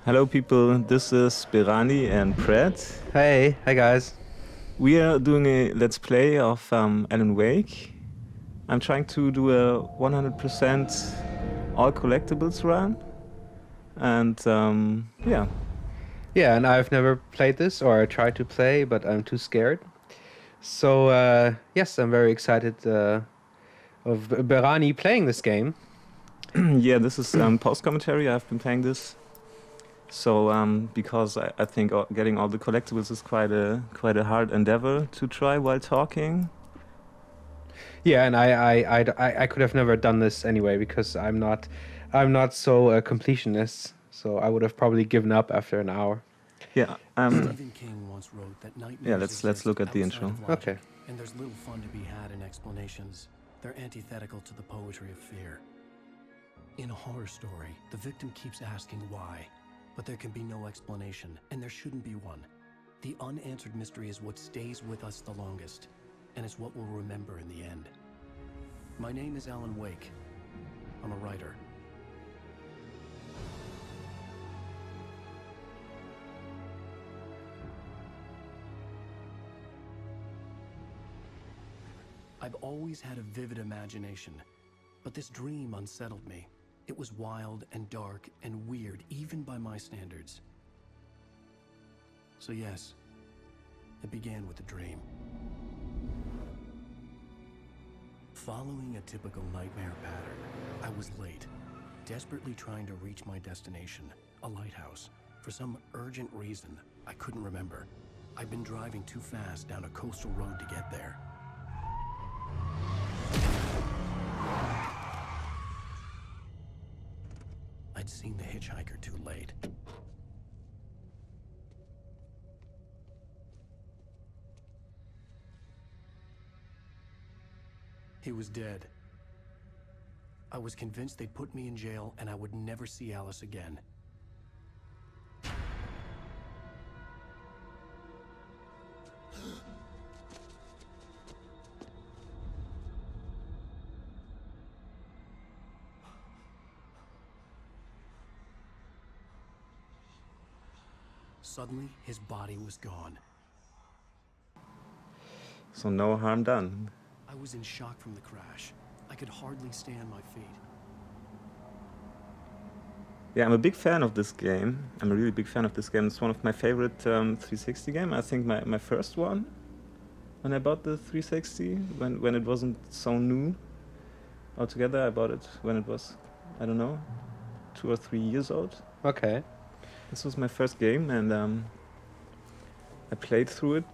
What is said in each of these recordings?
Hello people, this is Berani and Brett. Hey, hi guys. We are doing a let's play of Alan Wake. I'm trying to do a 100% all collectibles run. And yeah. Yeah, and I've never played this, or I tried to play, but I'm too scared. So, yes, I'm very excited of Berani playing this game. Yeah, this is post-commentary. I've been playing this. So, because I think getting all the collectibles is quite a hard endeavor to try while talking. Yeah, and I could have never done this anyway because I'm not so completionist. So I would have probably given up after an hour. Yeah. Stephen King once wrote that Yeah, let's look at the intro. Okay. And there's little fun to be had in explanations. They're antithetical to the poetry of fear. In a horror story, the victim keeps asking why, but there can be no explanation, and there shouldn't be one. The unanswered mystery is what stays with us the longest, and it's what we'll remember in the end. My name is Alan Wake. I'm a writer. I've always had a vivid imagination, but this dream unsettled me. It was wild and dark and weird, even by my standards. So yes, it began with a dream. Following a typical nightmare pattern, I was late, desperately trying to reach my destination, a lighthouse. For some urgent reason, I couldn't remember. I'd been driving too fast down a coastal road to get there. I'd seen the hitchhiker too late. He was dead. I was convinced they'd put me in jail and I would never see Alice again. Suddenly, his body was gone. So no harm done. I was in shock from the crash. I could hardly stay on my feet. Yeah, I'm a big fan of this game. I'm a really big fan of this game. It's one of my favorite 360 game. I think my first one when I bought the 360, when it wasn't so new altogether. I bought it when it was, I don't know, 2 or 3 years old. Okay. This was my first game, and I played through it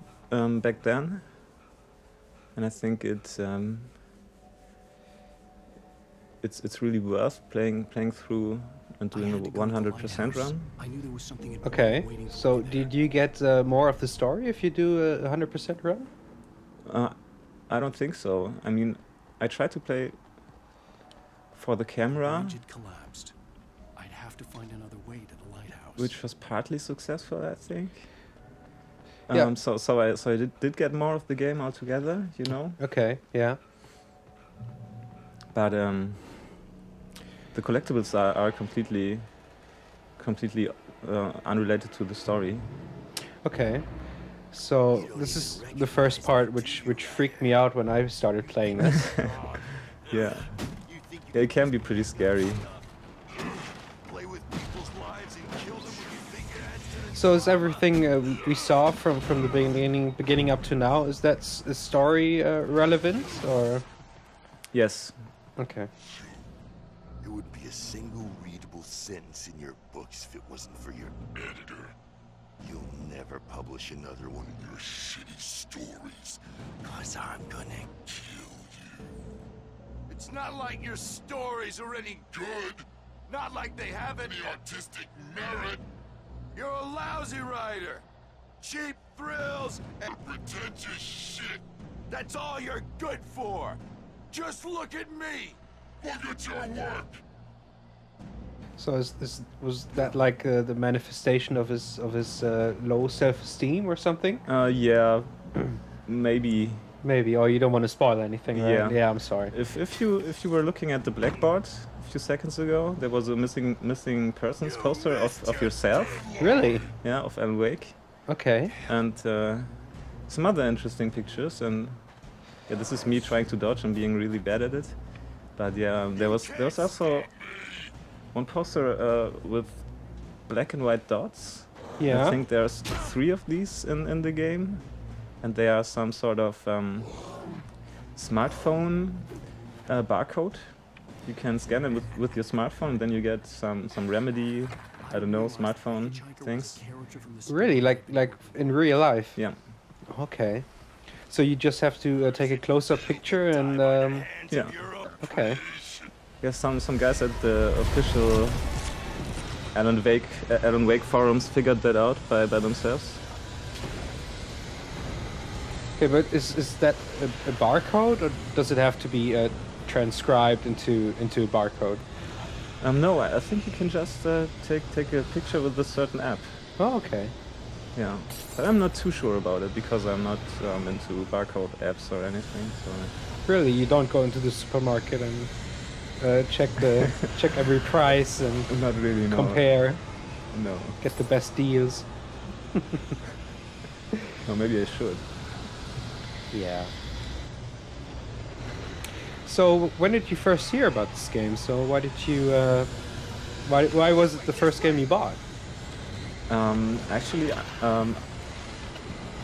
back then, and I think it's really worth playing through and doing a 100% run. I knew there was something Okay. So did you get more of the story if you do a 100% run? I don't think so. I mean, I tried to play for the camera, Bridget collapsed. I'd have to find another way to the lighthouse. which was partly successful, I think. Yeah. So I did get more of the game altogether, you know. Okay. Yeah. But the collectibles are completely unrelated to the story. Okay. So this is the first part which freaked me out when I started playing this. Yeah. Yeah, it can be pretty scary. So is everything we saw from the beginning up to now, is that story relevant or? Yes. Okay. There would be a single readable sentence in your books if it wasn't for your editor. You'll never publish another one of your shitty stories, 'cause I'm gonna kill you. It's not like your stories are any good. Not like they have any artistic merit. You're a lousy writer. Cheap thrills and pretentious shit. That's all you're good for. Just look at me. Look at your work. So was that like the manifestation of his low self-esteem or something? Yeah. Maybe Maybe, or you don't want to spoil anything, right? Yeah. Yeah, I'm sorry. If you were looking at the blackboard a few seconds ago, there was a missing persons poster of yourself. Really? Yeah, of Alan Wake, Okay. and some other interesting pictures. And yeah, this is me trying to dodge and being really bad at it. But yeah, there was also one poster with black and white dots. Yeah. I think there's 3 of these in the game, and they are some sort of smartphone barcode. You can scan it with your smartphone, and then you get some remedy, I don't know, smartphone things. Really? Like in real life? Yeah. Okay. So you just have to take a close-up picture and Yeah. okay. Yeah, some guys at the official Alan Wake forums figured that out by themselves. Okay, but is that a barcode, or does it have to be transcribed into a barcode? No, I think you can just take a picture with a certain app. Oh, okay. Yeah, but I'm not too sure about it because I'm not into barcode apps or anything. So Really, you don't go into the supermarket and check every price and not really. No. compare, No. get the best deals. No, maybe I should. Yeah. So when did you first hear about this game? So why did you? Why was it the first game you bought? Actually,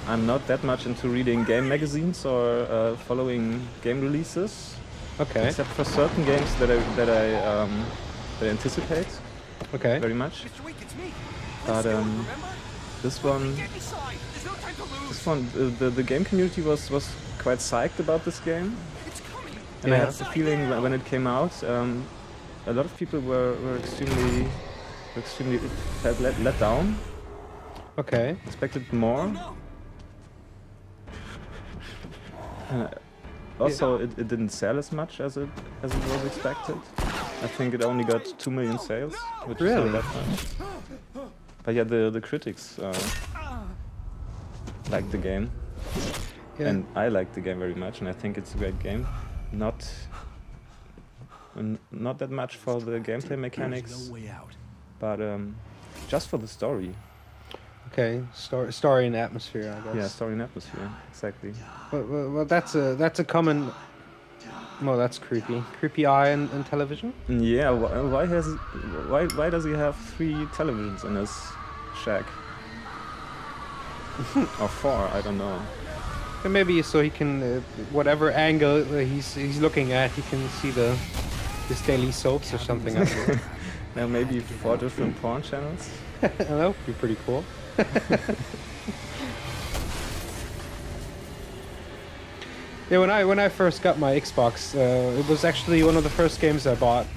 I'm not that much into reading game magazines or following game releases, Okay. except for certain games that I anticipate Okay. very much. Mr. Wake, it's me. But this one, Get inside. There's no time to lose. this one, the game community was quite psyched about this game, It's coming. and I Yeah. had the feeling when it came out, a lot of people were extremely felt let down, Okay. expected more. No. Also, it didn't sell as much as it was expected. I think it only got 2 million sales, which Really? is not that much. But yeah, the critics liked the game, Yeah. and I liked the game very much, and I think it's a great game. Not that much for the gameplay mechanics, There's no way out. but just for the story. Okay. Story and atmosphere, I guess. Yeah, story and atmosphere, exactly. Well, that's a common. Well, that's creepy. Creepy eye in television. Yeah, why does he have 3 televisions in his shack? Or 4, I don't know. And maybe so he can, whatever angle he's looking at, he can see his daily soaps or something. I don't know. Now maybe 4 different porn channels. That would be pretty cool. Yeah, when I first got my Xbox, it was actually one of the first games I bought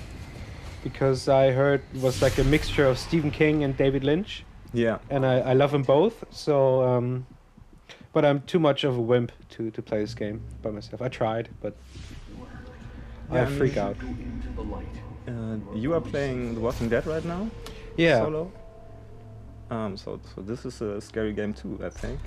because I heard it was like a mixture of Stephen King and David Lynch, Yeah. and I love them both. So, but I'm too much of a wimp to play this game by myself. I tried, but Yeah, I freak out. You are playing The Walking Dead right now? Yeah. Solo? So this is a scary game too, I think.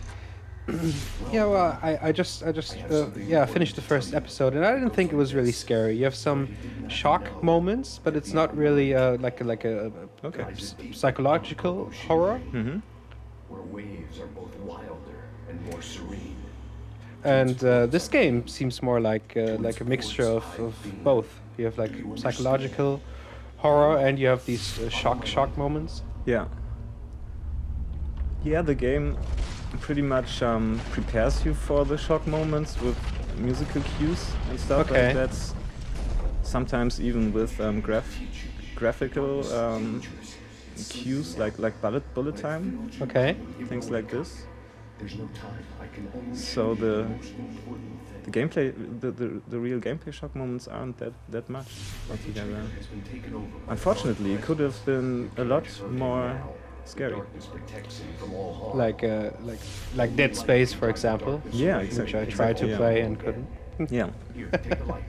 Yeah, well, I just finished the first episode, and I didn't think it was really scary. You have some shock moments, but it's not really like a Okay. psychological horror. Mm-hmm. Where waves are both wilder and more serene. And this game seems more like a mixture of both. You have like psychological horror, and you have these shock moments. Yeah. Yeah, the game pretty much prepares you for the shock moments with musical cues and stuff Okay. like that. Sometimes even with graphical cues like bullet time, Okay. things like this. There's no time. I can only So the important thing the gameplay, the real gameplay shock moments aren't that much altogether. has been taken over by Unfortunately, it could have been a lot more scary. darkness protects him from all harm. Like Dead Space, for example. Yeah, Which exactly. I tried to yeah. play and couldn't. Yeah. Here, take the light.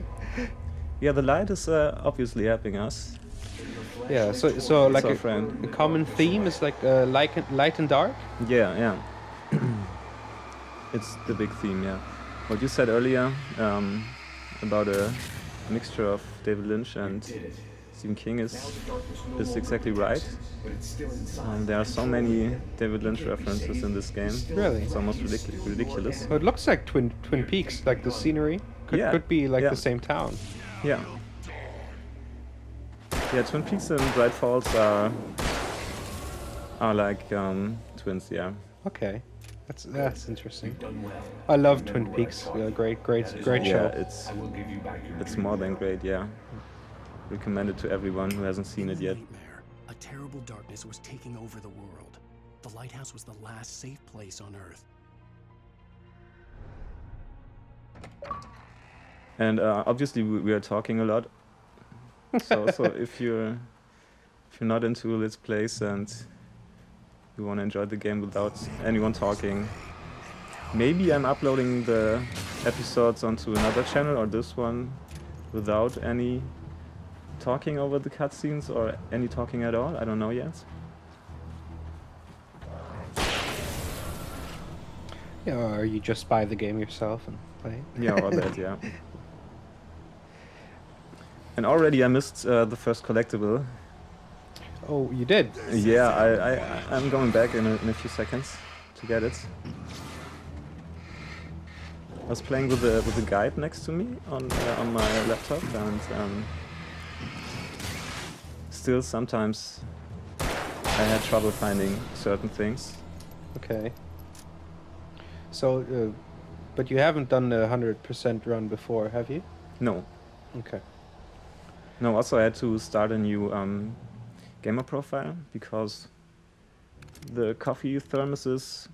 Yeah, the light is obviously helping us. Yeah, so like our a friend. common theme is like light and dark. Yeah, yeah. It's the big theme, yeah. what you said earlier about a mixture of David Lynch and Stephen King is exactly right. There are so many David Lynch references in this game. Really? It's almost ridiculous. Well, it looks like Twin Peaks, like the scenery. Could be like yeah. the same town. Yeah. Yeah, Twin Peaks and Bright Falls are like twins, yeah. Okay. That's interesting. I love Twin Peaks. Great Yeah, show. it's more than great, yeah. Recommend it to everyone who hasn't seen it yet. Nightmare. A terrible darkness was taking over the world. The lighthouse was the last safe place on Earth. And obviously we are talking a lot. So if you're not into Let's Plays and you want to enjoy the game without anyone talking, maybe I'm uploading the episodes onto another channel or this one without any talking over the cutscenes or any talking at all. I don't know yet. Yeah, or you just buy the game yourself and play. Yeah, or that, yeah. And already I missed the first collectible. Oh, you did? Yeah, I'm going back in a few seconds to get it. I was playing with the guide next to me on my laptop, and still sometimes I had trouble finding certain things. Okay. So, but you haven't done the 100% run before, have you? No. Okay. No, also I had to start a new gamer profile because the coffee thermoses,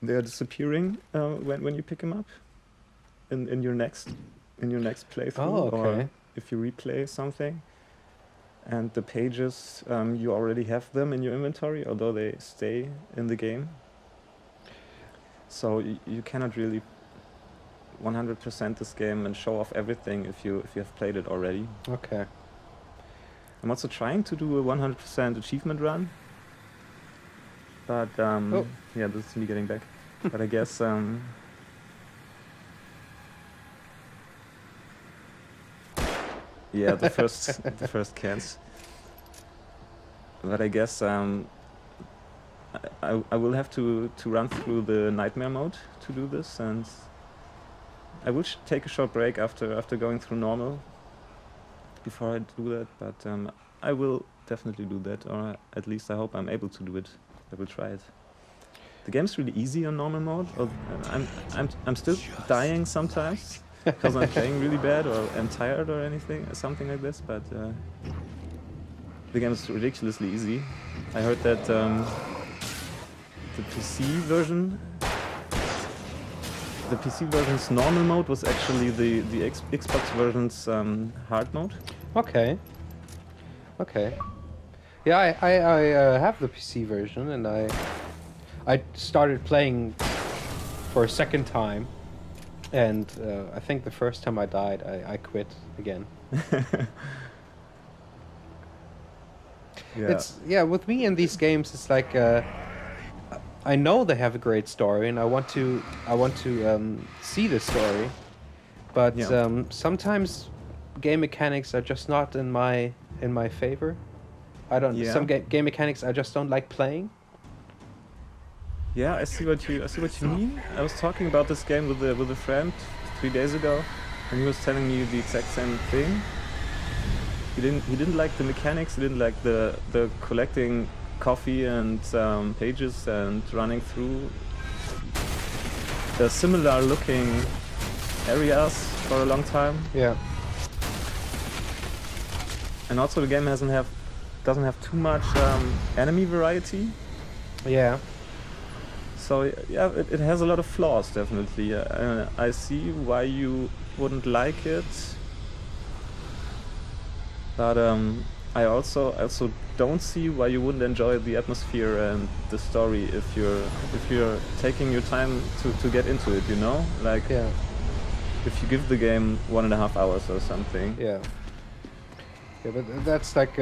they are disappearing when you pick them up in your next playthrough. Oh, okay. Or if you replay something. And the pages, you already have them in your inventory, although they stay in the game. So you cannot really 100% this game and show off everything if you have played it already. Okay. I'm also trying to do a 100% achievement run, but yeah, this is me getting back. But I guess yeah, the first cans. But I guess I will have to run through the nightmare mode to do this, and I will take a short break after going through normal before I do that. But I will definitely do that, or at least I hope I'm able to do it. I will try it. The game's really easy on normal mode. I'm still dying sometimes because I'm playing really bad or I'm tired or something like this. But the game is ridiculously easy. I heard that the PC version's normal mode was actually the Xbox version's hard mode. Okay. Okay. Yeah, I have the PC version, and I started playing for a second time, and I think the first time I died, I quit again. Yeah. With me in these games, it's like I know they have a great story, and I want to see the story, but sometimes game mechanics are just not in my favor. Some game mechanics I just don't like playing. Yeah, I see what you mean. I was talking about this game with a friend 3 days ago, and he was telling me the exact same thing. He didn't like the mechanics. He didn't like the collecting coffee and pages and running through the similar looking areas for a long time. Yeah. And also the game doesn't have too much enemy variety. Yeah. So yeah, it has a lot of flaws, definitely. I see why you wouldn't like it, but I also don't see why you wouldn't enjoy the atmosphere and the story if you're taking your time to get into it. You know, like if you give the game 1.5 hours or something. Yeah. Yeah, but that's like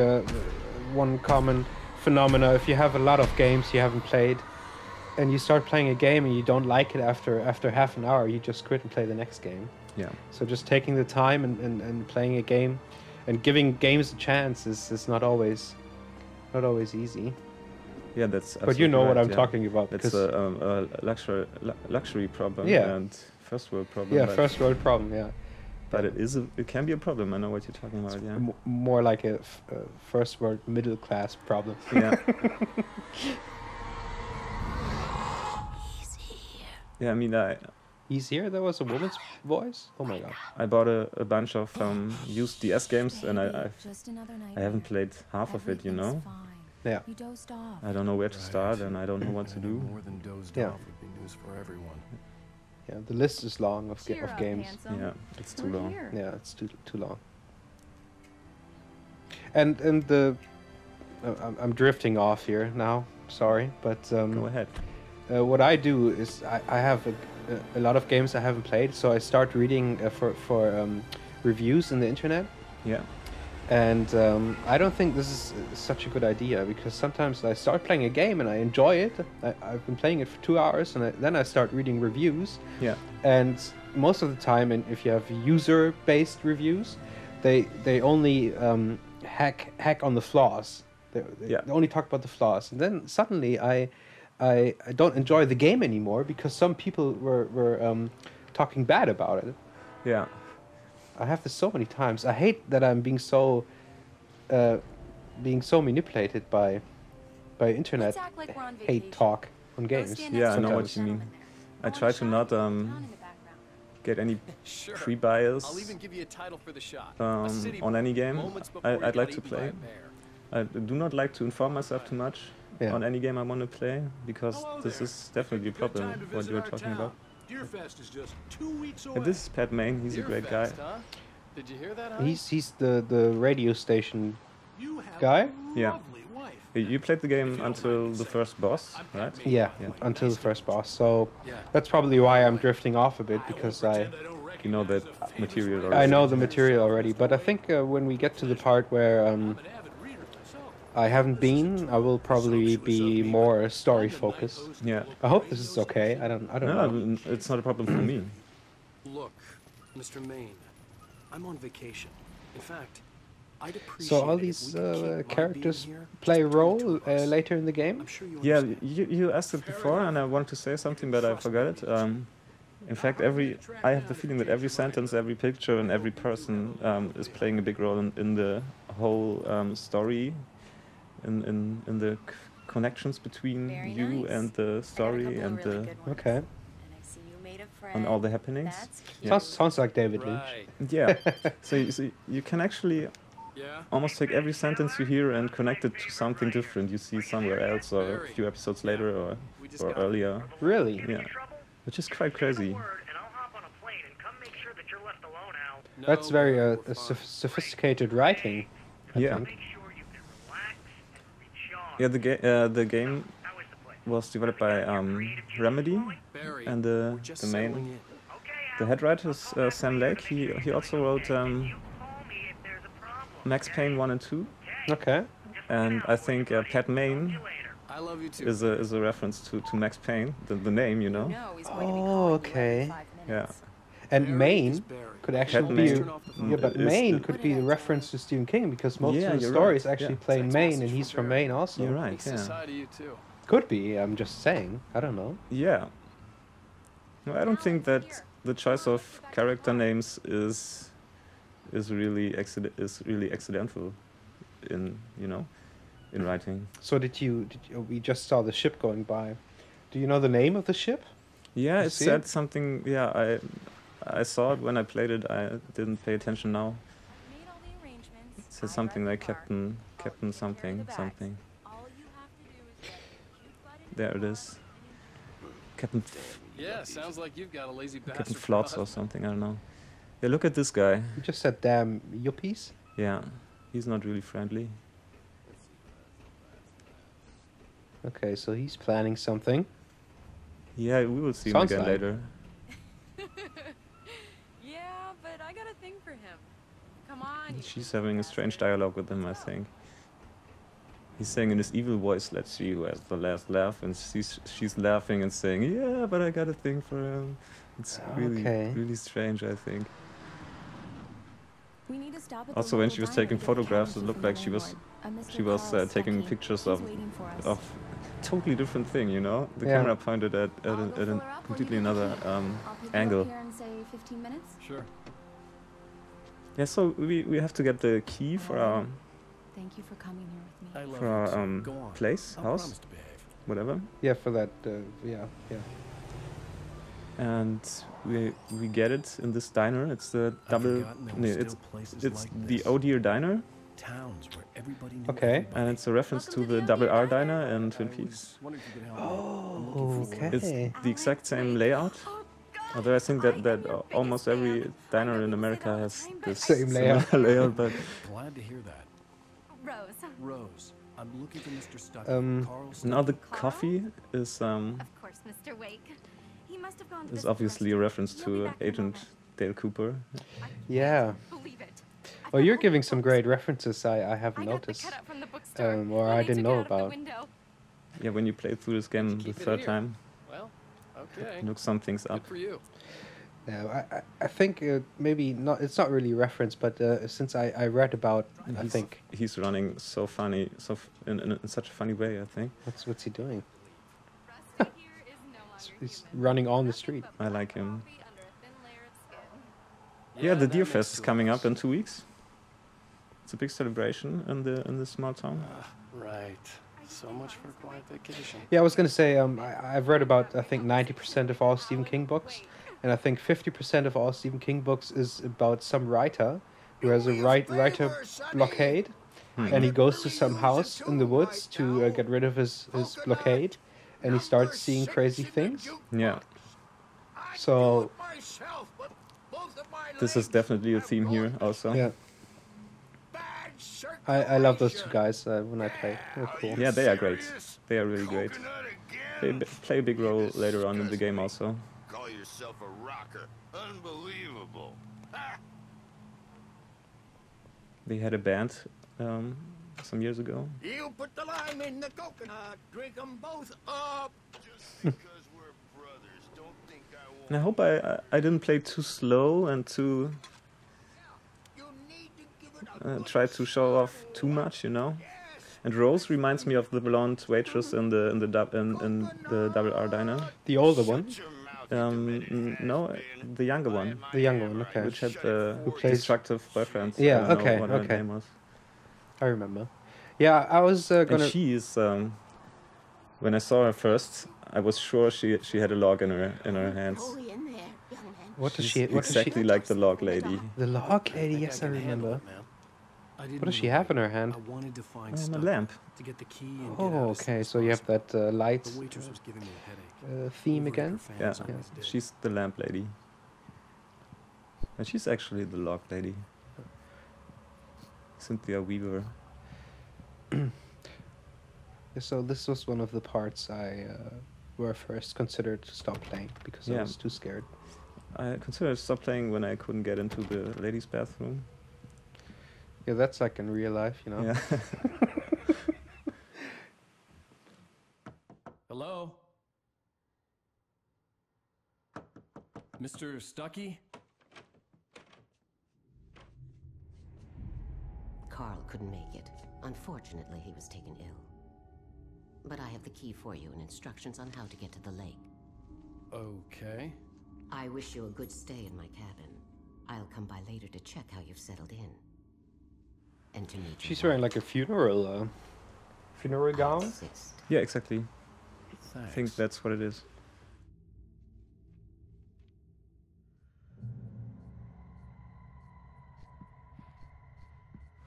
one common phenomena. If you have a lot of games you haven't played, and you start playing a game and you don't like it after half an hour, you just quit and play the next game. Yeah. So just taking the time and playing a game and giving games a chance is not always easy. Yeah, that's. But you know right, what I'm yeah. talking about. It's a luxury problem. Yeah. And first world problem. Yeah, but- first world problem. Yeah. But it can be a problem. I know what you're talking about. Yeah. More like a first world middle class problem. Yeah. Yeah, I mean, He's here. There was a woman's voice. Oh my god. I bought a bunch of used DS games, and I haven't played half of it. You know, Yeah. You dozed off. I don't know where to start, and I don't know what to do. More than dozed Yeah. off would be news for everyone. Yeah. The list is long of Cheer up, games. handsome. Yeah, it's too We're long. here. Yeah, it's too long. And the I'm drifting off here now. Sorry, but Go ahead. what I do is I have a lot of games I haven't played, so I start reading for reviews in the internet. Yeah. And I don't think this is such a good idea, because sometimes I start playing a game and I enjoy it. I've been playing it for 2 hours, and then I start reading reviews. Yeah. And most of the time, and if you have user-based reviews, they only hack on the flaws. They only talk about the flaws, and then suddenly I don't enjoy the game anymore because some people were talking bad about it. Yeah. I have this so many times. I hate that I'm being so manipulated by internet Let's act like we're on hate vacation. talk on Go games. stand Yeah, next I to know the what you mean. gentleman there. I Want try a to shot? not John in the background. get any Sure. pre-bias I'll even give you a title for the shot. A city on any game. moments before you I'd got like to eaten by play. a bear. I do not like to inform myself too much Yeah. on any game I want to play, because Hello this there. is definitely a Good problem, time to what visit you were our talking town. about. Deerfest is just 2 weeks away. And this is Pat Main, he's a great guy. Deerfest, huh? Did you hear that, honey? He's the radio station. You have Guy? a Yeah. lovely wife. You played the game until the first boss, right? Yeah, Yeah. until the first boss. So Yeah. that's probably why I'm drifting off a bit, because You know that material I already. know the material already. But I think when we get to the part where I'm an avid reader myself. I haven't been, I will probably be more story focused. Yeah. I hope this is okay. I don't know. No, it's not a problem for me. Look, Mr. Maine, I'm on vacation. In fact, I'd appreciate So all it if these we could keep my being characters here play a just between role the two of us. later in the game. I'm sure you Yeah, understand. you asked it before, and I wanted to say something, but I forgot it. In fact, I have the feeling that every sentence, every picture, and every person is playing a big role in the whole story, in the connections between Very you nice. and the I got a story couple of and really the good ones. Okay. And I see you made a friend. and all the happenings. That's cute. Yeah. Sounds like David Lynch. Right. Yeah. so you can actually Yeah? almost take every sentence you hear and connect it to something different you see somewhere else, or a few episodes later, or We just or got- earlier. Really? Yeah. Which is quite crazy. No, That's very we're fine. sophisticated writing. I Yeah. think. Yeah, the game was developed by Remedy, Barry, and we're the just main settling in. the head writer is Sam Lake. He also wrote Max Payne 1 and 2, Okay. and I think Pat Main I love you too. is a reference to Max Payne, the name, you know. No, he's going to be Oh, calling you okay. every 5 minutes. And Barry Maine is Barry. could actually Maine. be. Turn off the phone. Yeah, but is Maine the- could be a reference to Stephen King, because most Yeah, of the you're stories right, actually yeah. play in Text Maine, message and from he's from Barry. Maine also. You're right. Thanks to Yeah. side of you too. Could be. I'm just saying. I don't know. Yeah. No, I don't think that the choice of character names is really accidental in in writing. So did you? We just saw the ship going by. Do you know the name of the ship? Yeah, You it see said it? something. Yeah, I saw it when I played it. I didn't pay attention now. I've made all the arrangements. It said I something drive like the car. Captain I'll take care of something the bags. something. All you have to do is get a cute butt in There it the is. car Captain Yeah, sounds like you've got a lazy bastard. Captain for a Flots or husband. something. I don't know. Yeah, look at this guy. You just said damn yuppies. Yeah, he's not really friendly. Okay, so he's planning something. Yeah, we will see him Sounds again like. later. Yeah, but I got a thing for him. Come on. you She's little having a strange bastard. dialogue with him, I think. He's saying in his evil voice, "Let's see who has the last laugh," and she's laughing and saying, "Yeah, but I got a thing for him." It's really strange, I think. We need to stop at Also, the when local she was diner taking to get the photographs, cabin it key looked from like the she was landlord. taking Carl pictures Stuckey. of He's waiting for us. totally different thing, you know. The Yeah. camera pointed at I'll go a fill her up when completely you get the another key. I'll pick you angle. up here in say 15 minutes. Sure. Yeah, so we have to get the key for our Thank you for coming here with me. I love for you our too. Go on. place, I'll house, promise to behave. whatever. Yeah, for that. Yeah. And we get it in this diner. It's the I'd double. forgotten there were No, still places it's like the this. Oh Dear Diner, Towns where everybody knew Okay. everybody. and it's a reference Welcome to to the the Double Oh R Dear Diner Diner. in I Twin was Peaks. wondering if you could help me. I'm Oh, looking for It's okay. the exact same Wait. layout. Oh, God, Although I think that am that your biggest almost fan. every I diner know in people say America that all the has time, but this I Same similar layout. layout, but Glad to hear that. Rose. Rose, I'm looking for Mr. Stuckey. Carl now the Stuckey. coffee is Of course, Mr. Wake. He must have gone to is visit obviously a the reference restaurant. He'll be to back in a Agent moment. Dale Cooper. I Yeah. can't believe it. I've Well, got you're all giving the some books. great references I haven't I got the noticed. cutout from the bookstore Or when I they didn't took it know out of the about. window. Yeah, when you play through this game the Keep it third here. time, Well, okay. look some things Good up. for you. Yeah, I think maybe not. It's not really a reference, but since I read about, I He's- think he's running so funny, in such a funny way. I think what's he doing? Rusty here is no longer He's human. running on the Nothing street. but I black like him. coffee under a thin layer of skin. Yeah, the that Deer makes Fest is two of coming us. up in 2 weeks. It's a big celebration in the small town. Right. So much for a quiet vacation. Yeah, I was gonna say I've read about I think 90% of all Stephen King books, and I think 50% of all Stephen King books is about some writer who has a writer blockade, and he goes to some house in the woods to get rid of his blockade, and he starts seeing crazy things. Yeah, So this is definitely a theme here also. yeah, I love those two guys when I play. They're cool. Yeah, they are great. They are really great. They play a big role later on in the game also. Call yourself a rocker. Unbelievable. They had a band some years ago. You put the lime in the coconut, drink them both up. Just because we're brothers, don't think I won't. And I hope I didn't play too slow and too You need to give it a try to show off too much, you know. And Rose reminds me of the blonde waitress in the Double R Diner. The older one, Shut your mouth, you demanding No, ass the younger one, the younger one. Okay, which had the plays- destructive boyfriend. Yeah, I don't know okay, what her okay. name was. I remember. Yeah, I was And gonna. she is. When I saw her first, I was sure she had a log in her hands. Hurry in there, young man. What does She's she? What does she? exactly like the log lady. The log lady. think Yes, I can handle remember. it, man. I didn't What does she know have in that. her hand? I wanted to find A stuff lamp. to get the key and get Oh, out as soon okay. as So you have possible. that light The waitress was giving me a headache. theme Over again. her fans Yeah, always did. she's the lamp lady. And she's actually the log lady. Cynthia Weaver. Yeah, so this was one of the parts where I first considered to stop playing because I Yeah. was too scared. I considered stop playing when I couldn't get into the ladies' bathroom. Yeah, that's like in real life, you know. Yeah. Hello? Mr. Stuckey? Carl couldn't make it. Unfortunately, he was taken ill. But I have the key for you and instructions on how to get to the lake. Okay. I wish you a good stay in my cabin. I'll come by later to check how you've settled in. And to meet She's your wearing wife. like a funeral I gown. insist. Yeah, exactly. Thanks. I think that's what it is.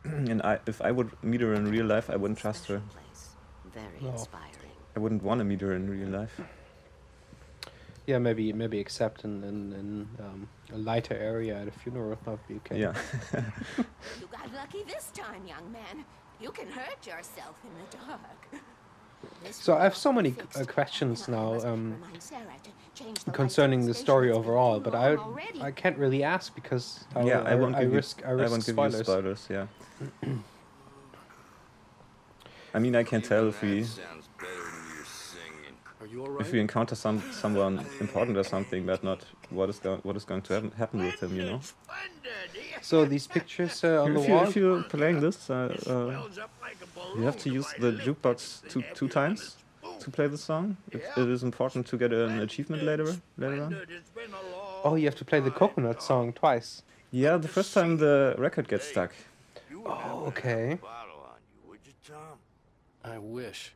And if I would meet her in real life, I wouldn't trust her. Special place. Very No. inspiring. I wouldn't want to meet her in real life. Yeah, maybe except in a lighter area at a funeral, that would be okay. Yeah. You got lucky this time, young man. You can hurt yourself in the dark. So I have so many questions now concerning the story overall, but I can't really ask because Yeah, I won't give risk you, I won't give spoilers. you spoilers. Yeah. I mean, I can tell if we Sounds better than your singing. Are you alright? if we encounter someone important or something, but not what is going to happen with him, you know. So these pictures on the If wall. you're playing this, you have to use the jukebox two times to play the song. It is important to get an achievement later on. Oh, you have to play the coconut song twice. Yeah, the first time the record gets stuck. Oh, okay. Bottle on you, would you, Tom? I wish.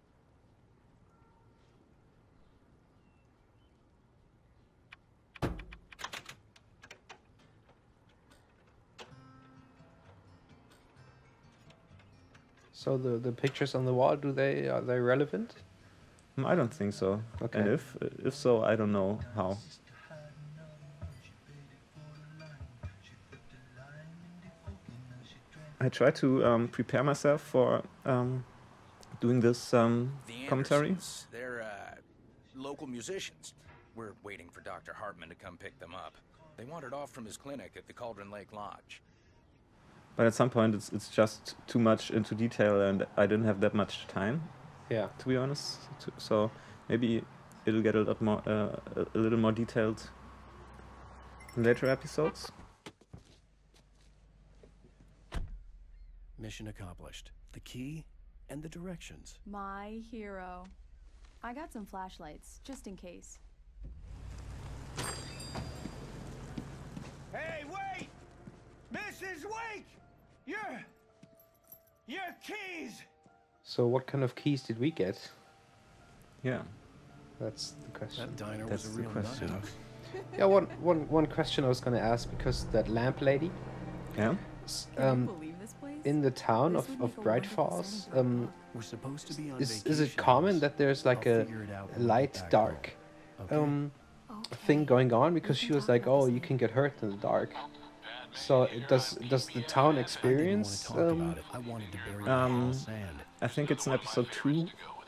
So the pictures on the wall, are they relevant? I don't think so. Okay. And if so, I don't know how. I try to prepare myself for doing this The commentary. Andersons, they're local musicians. We're waiting for Dr. Hartman to come pick them up. They wandered off from his clinic at the Cauldron Lake Lodge. But at some point, it's just too much into detail, and I didn't have that much time. Yeah. To be honest, so maybe it'll get a lot more, a little more detailed in later episodes. Mission accomplished. The key and the directions. My hero. I got some flashlights, just in case. Hey, wait! Mrs. Wake! Your keys! So what kind of keys did we get? Yeah, That's the question. That diner that's was a the real question. nut house. Yeah, one question I was going to ask, because that lamp lady, Yeah. Can you believe this place? in the town This of would make a Bright wonderful Falls, setting We're supposed to be on is it vacation, common Alice. that there's like I'll a figure it out when we get light back dark home. Okay. thing going on? Because We she can was talk like, about oh, this you later. can get hurt in the dark. So does the town experience? I didn't want to talk about it. I wanted to bury it in the sand. I think it's in episode 2.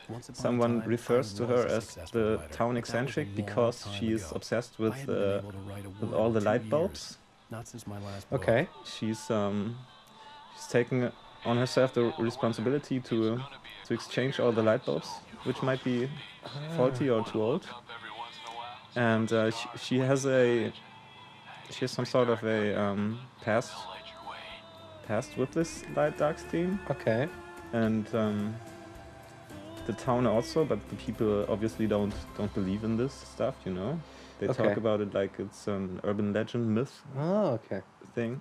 Once upon a Someone time, refers I to was her a as successful the writer, town but that was a eccentric long because time she is ago. obsessed I with hadn't been able to write a with word all in the 2 light years. bulbs. Not since my last book. Okay. She's taking on herself the responsibility to exchange all the light bulbs, which might be faulty or too old. And she has some sort of a past with this light dark theme, Okay. and the town also, but the people obviously don't believe in this stuff, you know. They Okay. talk about it like it's an urban legend myth Oh, okay. thing.